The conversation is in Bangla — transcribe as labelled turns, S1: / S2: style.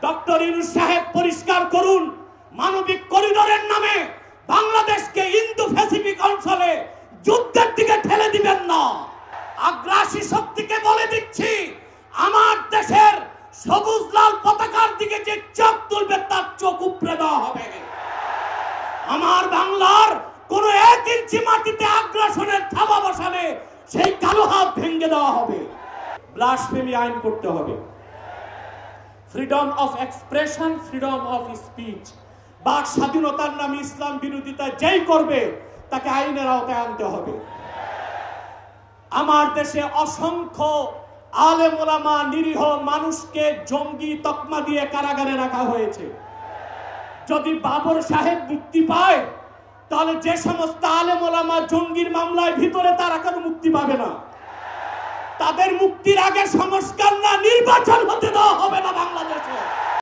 S1: ডক্টর ইউনূস সাহেব পরিষ্কার করুন, মানবিক করিডোরের নামে বাংলাদেশকে ইন্দো প্যাসিফিক অঞ্চলে যুদ্ধের দিকে ঠেলে দিবেন না। আগ্রাসী শক্তিকে বলে দিচ্ছি, আমার দেশের সবুজ লাল পতাকার দিকে যে চোখ তুলবে তার চোখ উপড়ে দেওয়া হবে। আমার বাংলার কোন 1 ইঞ্চি মাটিতে আগ্রাসনের থাবা বসালে সেই কালো হাত ভেঙে দেওয়া হবে। ব্লাসফেমি আইন করতে হবে। Freedom of expression, freedom of speech, বাক স্বাধীনতার নামে ইসলাম বিরোধিতা যেই করবে তাকে আইনের আওতায় আনতে হবে। আমার দেশে অসংখ্য আলেম ওলামা, নিরীহ মানুষকে জঙ্গি তকমা দিয়ে কারাগারে রাখা হয়েছে। যদি বাবর সাহেব মুক্তি পায় তাহলে যে সমস্ত আলেম ওলামা জঙ্গির মামলায় ভিতরে তারা কেন মুক্তি পাবে না? তাদের মুক্তির আগে সংস্কার না নির্বাচন হতে দেওয়া হবে না বাংলাদেশে।